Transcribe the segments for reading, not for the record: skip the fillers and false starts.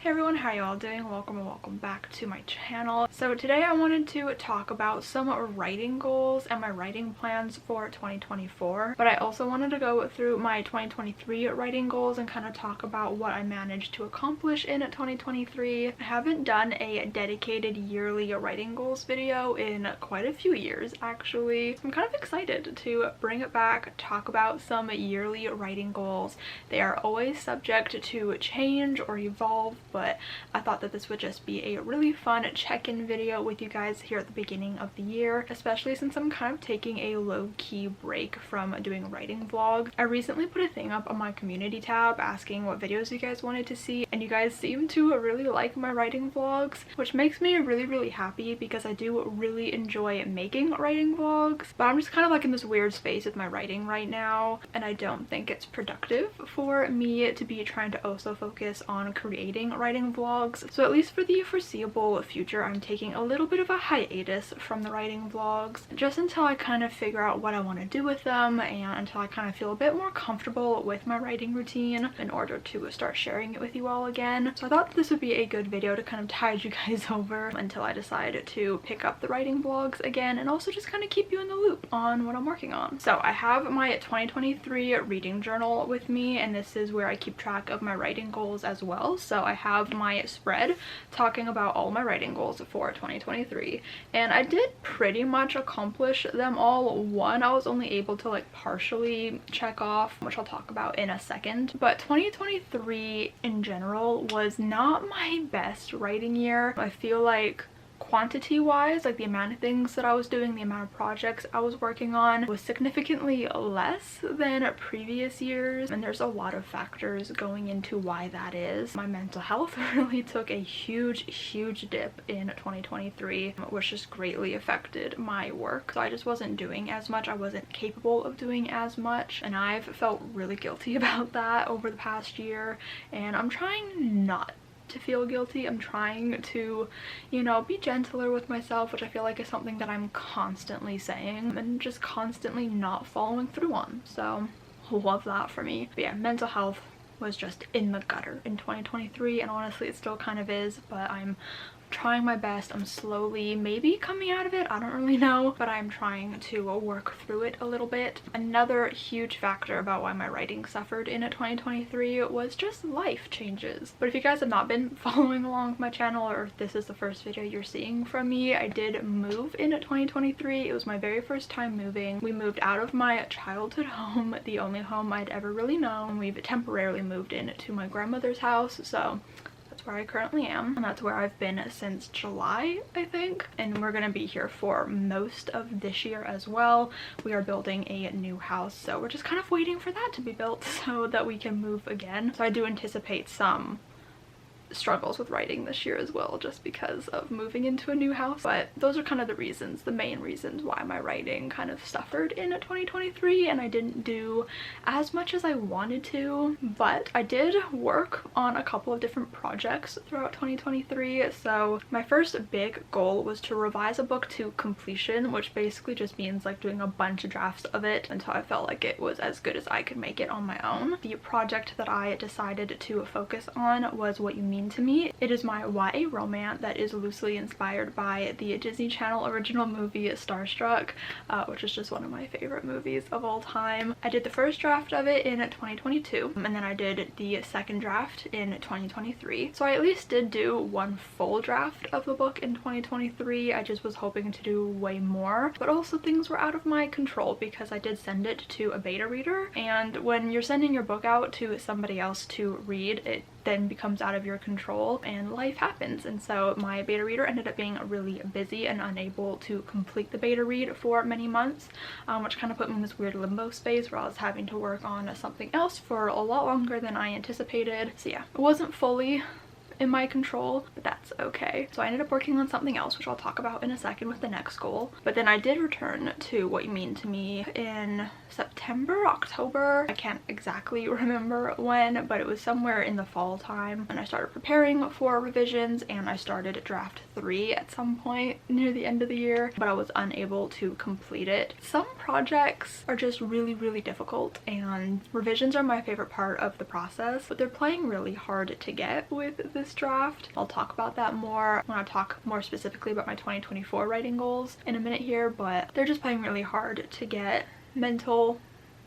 Hey everyone, how y'all doing? Welcome and welcome back to my channel. So today I wanted to talk about some writing goals and my writing plans for 2024, but I also wanted to go through my 2023 writing goals and kind of talk about what I managed to accomplish in 2023. I haven't done a dedicated yearly writing goals video in quite a few years actually. I'm kind of excited to bring it back, talk about some yearly writing goals. They are always subject to change or evolve, but I thought that this would just be a really fun check-in video with you guys here at the beginning of the year, especially since I'm kind of taking a low-key break from doing writing vlogs. I recently put a thing up on my community tab asking what videos you guys wanted to see, and you guys seem to really like my writing vlogs, which makes me really happy because I do really enjoy making writing vlogs, but I'm just kind of like in this weird space with my writing right now, and I don't think it's productive for me to be trying to also focus on creating writing vlogs. So at least for the foreseeable future, I'm taking a little bit of a hiatus from the writing vlogs just until I kind of figure out what I want to do with them and until I kind of feel a bit more comfortable with my writing routine in order to start sharing it with you all again. So I thought this would be a good video to kind of tide you guys over until I decide to pick up the writing vlogs again, and also just kind of keep you in the loop on what I'm working on. So I have my 2023 reading journal with me, and this is where I keep track of my writing goals as well. So I have my spread talking about all my writing goals for 2023, and I did pretty much accomplish them all. One I was only able to like partially check off, which I'll talk about in a second, but 2023 in general was not my best writing year. I feel like quantity wise, like the amount of things that I was doing, the amount of projects I was working on was significantly less than previous years, and there's a lot of factors going into why that is. My mental health really took a huge dip in 2023, which just greatly affected my work. So I just wasn't doing as much, I wasn't capable of doing as much, and I've felt really guilty about that over the past year, and I'm trying not to feel guilty. I'm trying to, you know, be gentler with myself, which I feel like is something that I'm constantly saying and just constantly not following through on. So love that for me. But yeah, mental health was just in the gutter in 2023, and honestly it still kind of is, but I'm trying my best. I'm slowly maybe coming out of it, I don't really know, but I'm trying to work through it a little bit. Another huge factor about why my writing suffered in 2023 was just life changes. But if you guys have not been following along with my channel, or if this is the first video you're seeing from me, I did move in 2023. It was my very first time moving. We moved out of my childhood home, the only home I'd ever really known. We've temporarily moved into my grandmother's house, so that's where I currently am, and that's where I've been since July, I think, and we're gonna be here for most of this year as well. We are building a new house, so we're just kind of waiting for that to be built so that we can move again. So I do anticipate some struggles with writing this year as well, just because of moving into a new house, but those are kind of the reasons, the main reasons why my writing kind of suffered in 2023, and I didn't do as much as I wanted to. But I did work on a couple of different projects throughout 2023. So my first big goal was to revise a book to completion, which basically just means like doing a bunch of drafts of it until I felt like it was as good as I could make it on my own. The project that I decided to focus on was What You Mean to Me. It is my YA romance that is loosely inspired by the Disney Channel original movie Starstruck, which is just one of my favorite movies of all time. I did the first draft of it in 2022, and then I did the second draft in 2023. So I at least did do one full draft of the book in 2023. I just was hoping to do way more, but also things were out of my control because I did send it to a beta reader, and when you're sending your book out to somebody else to read, it then becomes out of your control and life happens. And so my beta reader ended up being really busy and unable to complete the beta read for many months, which kind of put me in this weird limbo space where I was having to work on something else for a lot longer than I anticipated. So yeah, it wasn't fully in my control, but that's okay. So I ended up working on something else, which I'll talk about in a second with the next goal. But then I did return to What You Mean to Me in September, October. I can't exactly remember when, but it was somewhere in the fall time. And I started preparing for revisions, and I started draft 3 at some point near the end of the year, but I was unable to complete it. Some projects are just really difficult, and revisions are my favorite part of the process, but they're playing really hard to get with this this draft. I'll talk about that more when I talk more specifically about my 2024 writing goals in a minute here, but they're just playing really hard to get. Mental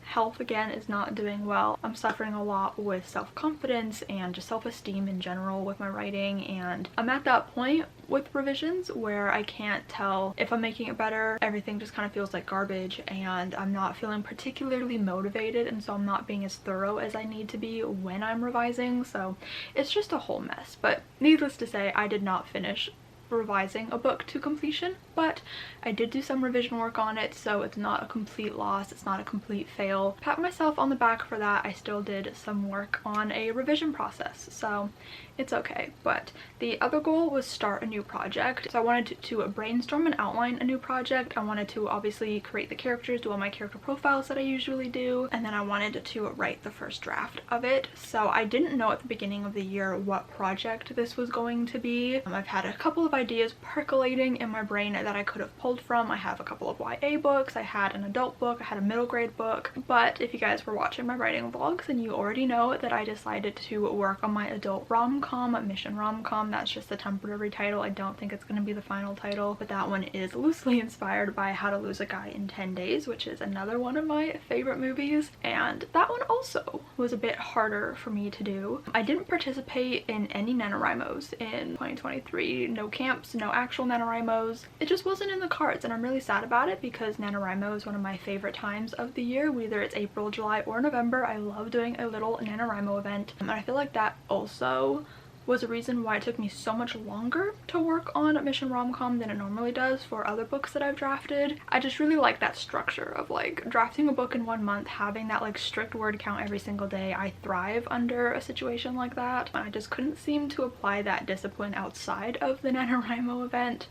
health again is not doing well. I'm suffering a lot with self-confidence and just self-esteem in general with my writing, and I'm at that point with revisions where I can't tell if I'm making it better. Everything just kind of feels like garbage and I'm not feeling particularly motivated, and so I'm not being as thorough as I need to be when I'm revising, so it's just a whole mess. But needless to say, I did not finish revising a book to completion, but I did do some revision work on it, so it's not a complete loss, it's not a complete fail. Pat myself on the back for that. I still did some work on a revision process, so it's okay. But the other goal was start a new project. So I wanted to brainstorm and outline a new project. I wanted to obviously create the characters, do all my character profiles that I usually do, and then I wanted to write the first draft of it. So I didn't know at the beginning of the year what project this was going to be. I've had a couple of ideas percolating in my brain that I could have pulled from. I have a couple of YA books, I had an adult book, I had a middle grade book, but if you guys were watching my writing vlogs, then you already know that I decided to work on my adult rom-com, Mission Rom-Com. That's just the temporary title. I don't think it's going to be the final title, but that one is loosely inspired by How to Lose a Guy in 10 Days, which is another one of my favorite movies, and that one also was a bit harder for me to do. I didn't participate in any NaNoWriMos in 2023. No camps, no actual NaNoWriMos. It just wasn't in the cards, and I'm really sad about it because NaNoWriMo is one of my favorite times of the year. Whether it's April, July, or November, I love doing a little NaNoWriMo event, and I feel like that also was a reason why it took me so much longer to work on Mission Rom-Com than it normally does for other books that I've drafted. I just really like that structure of like drafting a book in 1 month, having that like strict word count every single day. I thrive under a situation like that. I just couldn't seem to apply that discipline outside of the NaNoWriMo event.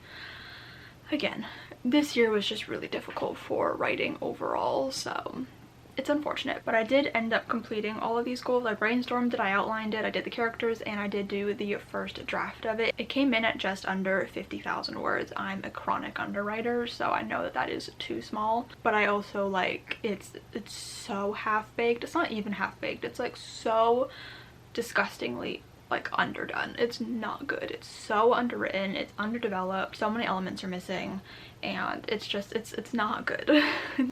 Again, this year was just really difficult for writing overall, so it's unfortunate, but I did end up completing all of these goals. I brainstormed it, I outlined it, I did the characters, and I did do the first draft of it. It came in at just under 50,000 words. I'm a chronic underwriter, so I know that that is too small, but I also like it's so half-baked. It's not even half-baked. It's like so disgustingly like underdone. It's not good. It's so underwritten, it's underdeveloped, so many elements are missing, and it's just it's not good.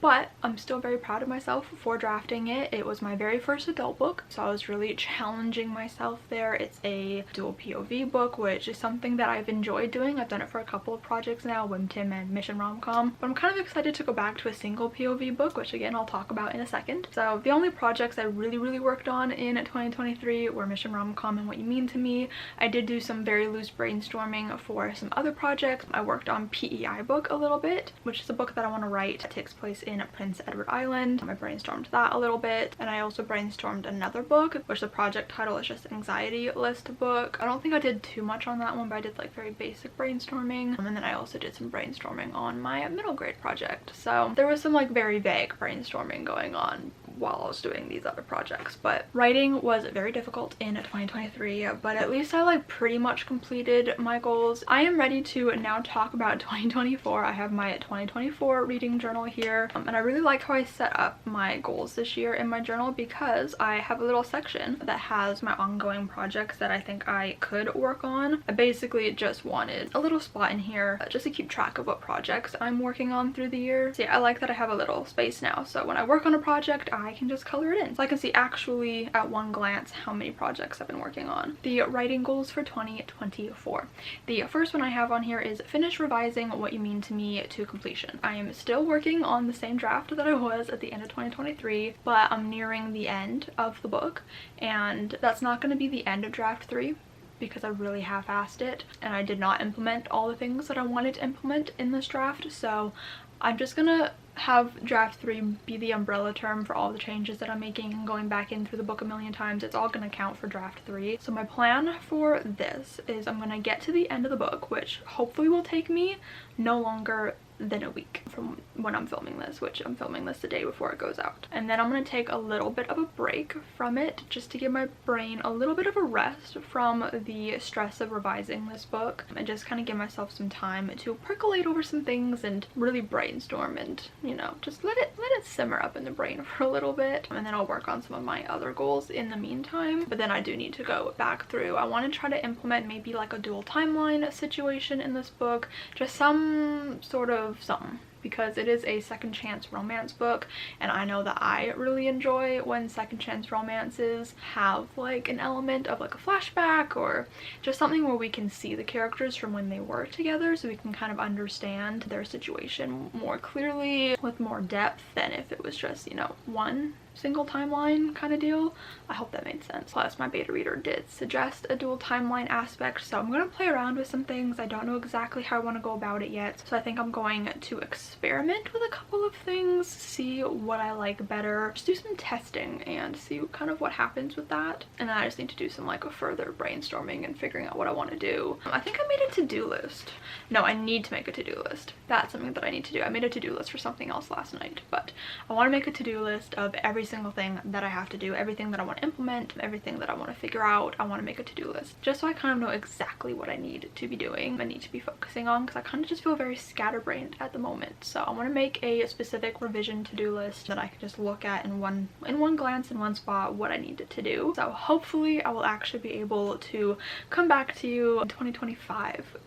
But I'm still very proud of myself for drafting it. It was my very first adult book, so I was really challenging myself there. It's a dual POV book, which is something that I've enjoyed doing. I've done it for a couple of projects now, Wim Tim and Mission Rom-Com, but I'm kind of excited to go back to a single POV book, which again I'll talk about in a second. So the only projects I really worked on in 2023 were Mission Rom-Com and What You Mean to Me. I did do some very loose brainstorming for some other projects. I worked on PEI book a little bit, which is a book that I want to write that takes place in Prince Edward Island. I brainstormed that a little bit, and I also brainstormed another book, which the project title is just Anxiety List book. I don't think I did too much on that one, but I did like very basic brainstorming, and then I also did some brainstorming on my middle grade project. So there was some like very vague brainstorming going on while I was doing these other projects. But writing was very difficult in 2023, but at least I like pretty much completed my goals. I am ready to now talk about 2024. I have my 2024 reading journal here, and I really like how I set up my goals this year in my journal because I have a little section that has my ongoing projects that I think I could work on. I basically just wanted a little spot in here just to keep track of what projects I'm working on through the year. So yeah, I like that I have a little space now, so when I work on a project I can just color it in, so I can see actually at one glance how many projects I've been working on. The writing goals for 2024. The first one I have on here is finish revising What You Mean to Me to completion. I am still working on the same draft that I was at the end of 2023, but I'm nearing the end of the book, and that's not going to be the end of draft 3 because I really half-assed it and I did not implement all the things that I wanted to implement in this draft. So I'm just gonna have draft 3 be the umbrella term for all the changes that I'm making and going back in through the book a million times. It's all gonna count for draft 3. So my plan for this is I'm gonna get to the end of the book, which hopefully will take me no longer than a week from when I'm filming this, which I'm filming this the day before it goes out. And then I'm going to take a little bit of a break from it just to give my brain a little bit of a rest from the stress of revising this book, and just kind of give myself some time to percolate over some things and really brainstorm and, you know, just let it simmer up in the brain for a little bit. And then I'll work on some of my other goals in the meantime. But then I do need to go back through. I want to try to implement maybe like a dual timeline situation in this book, just some sort of something, because it is a second chance romance book, and I know that I really enjoy when second chance romances have like an element of like a flashback or just something where we can see the characters from when they were together, so we can kind of understand their situation more clearly with more depth than if it was just, you know, one single timeline kind of deal. I hope that made sense. Plus my beta reader did suggest a dual timeline aspect, so I'm going to play around with some things. I don't know exactly how I want to go about it yet, so I think I'm going to experiment with a couple of things, see what I like better, just do some testing and see kind of what happens with that. And then I just need to do some like a further brainstorming and figuring out what I want to do. I think I made a to-do list. No, I need to make a to-do list. That's something that I need to do. I made a to-do list for something else last night, but I want to make a to-do list of every single thing that I have to do, everything that I want to implement, everything that I want to figure out. I want to make a to-do list just so I kind of know exactly what I need to be doing, I need to be focusing on, because I kind of just feel very scatterbrained at the moment. So I want to make a specific revision to-do list that I can just look at in one glance, in one spot, what I need to do. So hopefully I will actually be able to come back to you in 2025.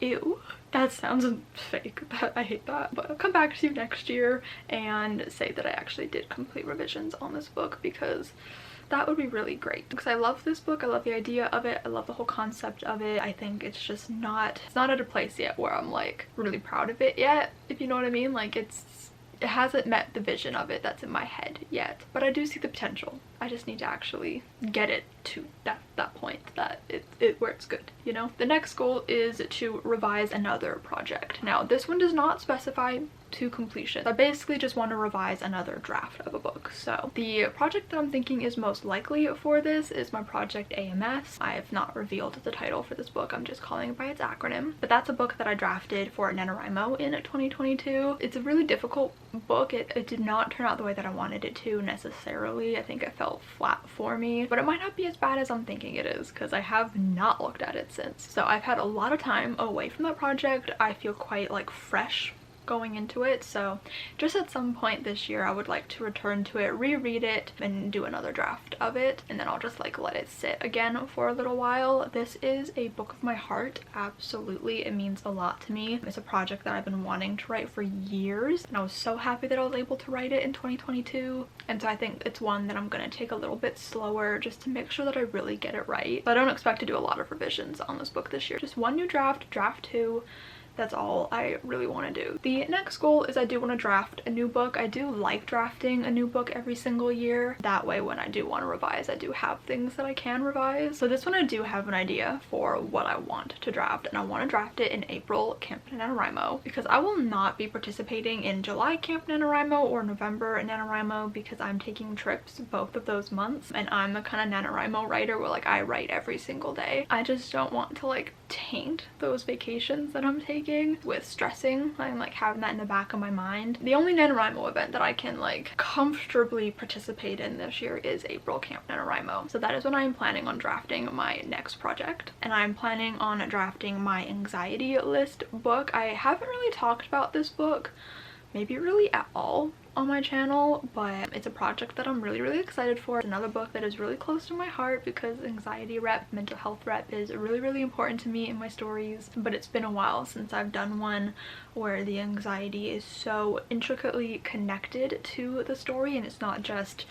Ew, that sounds fake. I hate that. But I'll come back to you next year and say that I actually did complete revisions on this book, because that would be really great. Because I love this book, I love the idea of it, I love the whole concept of it. I think it's just not at a place yet where I'm like really proud of it yet, if you know what I mean. Like it hasn't met the vision of it that's in my head yet, but I do see the potential. I just need to actually get it to that point that it where it's good, you know. The next goal is to revise another project. Now this one does not specify to completion. I basically just want to revise another draft of a book. So the project that I'm thinking is most likely for this is my project AMS. I have not revealed the title for this book, I'm just calling it by its acronym. But that's a book that I drafted for NaNoWriMo in 2022. It's a really difficult book. It did not turn out the way that I wanted it to necessarily. I think it felt flat for me, but it might not be as bad as I'm thinking it is, because I have not looked at it since. So I've had a lot of time away from that project. I feel quite like fresh going into it, so just at some point this year I would like to return to it, reread it, and do another draft of it, and then I'll just like let it sit again for a little while. This is a book of my heart, absolutely. It means a lot to me. It's a project that I've been wanting to write for years, and I was so happy that I was able to write it in 2022, and so I think it's one that I'm gonna take a little bit slower just to make sure that I really get it right. But I don't expect to do a lot of revisions on this book this year. Just one new draft, draft 2. That's all I really want to do. The next goal is I do want to draft a new book. I do like drafting a new book every single year. That way when I do want to revise, I do have things that I can revise. So this one I do have an idea for what I want to draft, and I want to draft it in April Camp NaNoWriMo, because I will not be participating in July Camp NaNoWriMo or November NaNoWriMo, because I'm taking trips both of those months, and I'm the kind of NaNoWriMo writer where like I write every single day. I just don't want to like taint those vacations that I'm taking with stressing. I'm like having that in the back of my mind. The only NaNoWriMo event that I can like comfortably participate in this year is April Camp NaNoWriMo. So that is when I'm planning on drafting my next project, and I'm planning on drafting my anxiety list book. I haven't really talked about this book maybe really at all on my channel, but it's a project that I'm really excited for. It's another book that is really close to my heart because anxiety rep, mental health rep is really important to me in my stories, but it's been a while since I've done one where the anxiety is so intricately connected to the story and it's not just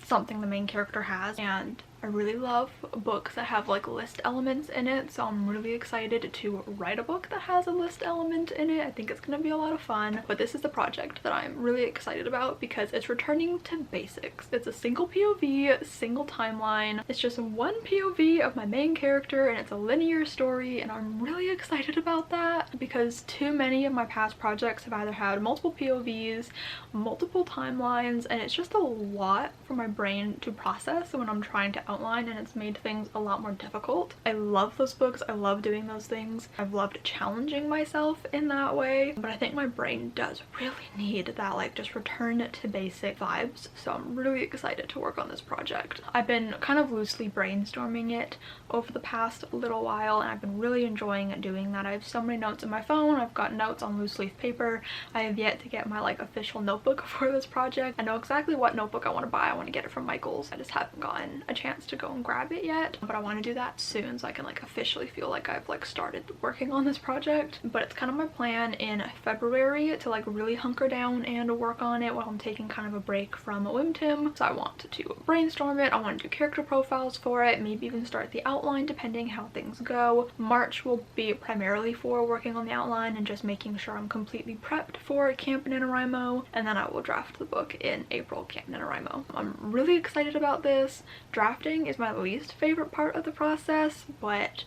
something the main character has. And I really love books that have like list elements in it, so I'm really excited to write a book that has a list element in it. I think it's gonna be a lot of fun, but this is the project that I'm really excited about because it's returning to basics. It's a single POV, single timeline. It's just one POV of my main character and it's a linear story, and I'm really excited about that because too many of my past projects have either had multiple POVs, multiple timelines, and it's just a lot for my brain to process when I'm trying to outline, and it's made things a lot more difficult. I love those books. I love doing those things. I've loved challenging myself in that way, but I think my brain does really need that like just return to basic vibes. So I'm really excited to work on this project. I've been kind of loosely brainstorming it over the past little while, and I've been really enjoying doing that. I have so many notes in my phone. I've got notes on loose leaf paper. I have yet to get my like official notebook for this project. I know exactly what notebook I want to buy. I want to get it from Michael's. I just haven't gotten a chance to go and grab it yet, but I want to do that soon so I can like officially feel like I've like started working on this project. But it's kind of my plan in February to like really hunker down and work on it while I'm taking kind of a break from WimTim. So I want to brainstorm it. I want to do character profiles for it, maybe even start the outline depending how things go. March will be primarily for working on the outline and just making sure I'm completely prepped for Camp NaNoWriMo, and then I will draft the book in April, Camp NaNoWriMo. I'm really excited about this. Drafting is my least favorite part of the process, but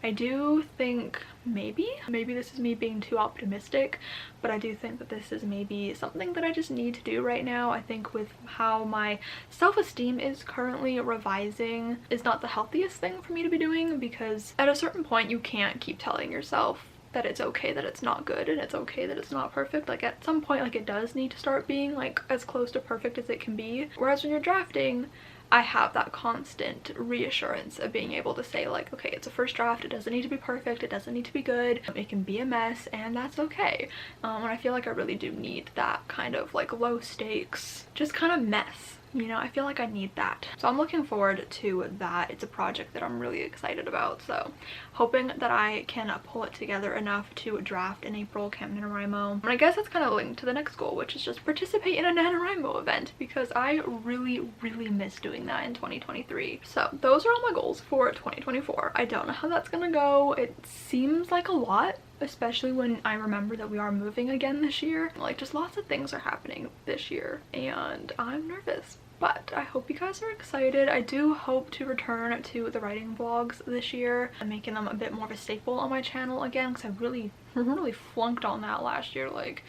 I do think maybe this is me being too optimistic, but I do think that this is maybe something that I just need to do right now. I think with how my self-esteem is currently, revising is not the healthiest thing for me to be doing, because at a certain point you can't keep telling yourself that it's okay that it's not good and it's okay that it's not perfect. Like at some point, like it does need to start being like as close to perfect as it can be. Whereas when you're drafting, I have that constant reassurance of being able to say like, okay, it's a first draft, it doesn't need to be perfect, it doesn't need to be good, it can be a mess, and that's okay. And I feel like I really do need that kind of like low stakes, just kind of mess. You know, I feel like I need that. So I'm looking forward to that. It's a project that I'm really excited about. So hoping that I can pull it together enough to draft in April, Camp NaNoWriMo. And I guess that's kind of linked to the next goal, which is just participate in a NaNoWriMo event, because I really miss doing that in 2023. So those are all my goals for 2024. I don't know how that's gonna go. It seems like a lot, especially when I remember that we are moving again this year. Like just lots of things are happening this year and I'm nervous. But I hope you guys are excited. I do hope to return to the writing vlogs this year and making them a bit more of a staple on my channel again, because I really flunked on that last year. Like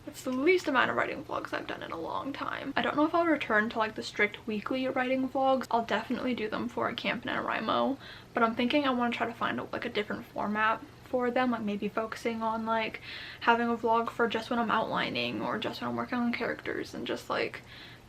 it's the least amount of writing vlogs I've done in a long time. I don't know if I'll return to like the strict weekly writing vlogs. I'll definitely do them for Camp NaNoWriMo, but I'm thinking I want to try to find like a different format for them, like maybe focusing on like having a vlog for just when I'm outlining or just when I'm working on characters, and just like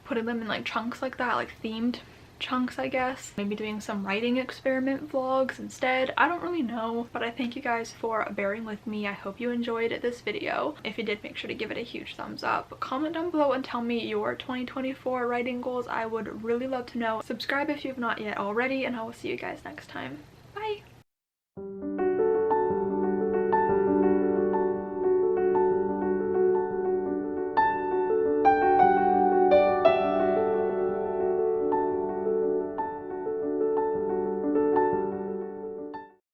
putting them in like chunks like that, like themed chunks, I guess. Maybe doing some writing experiment vlogs instead. I don't really know, but I thank you guys for bearing with me. I hope you enjoyed this video. If you did, make sure to give it a huge thumbs up. Comment down below and tell me your 2024 writing goals. I would really love to know. Subscribe if you have not yet already, and I will see you guys next time.